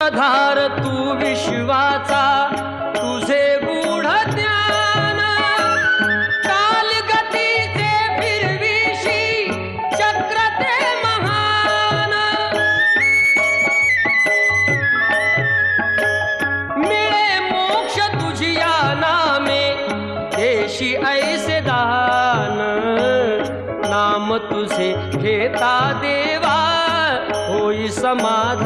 धार तू विश्वाचा तुझे गूढ ज्ञान कालगतीचे फिरविशी चक्र ते महान मिळे मोक्ष तुझिया नामे देशी ऐसे दान नाम तुझे घेता देवा होई समाधान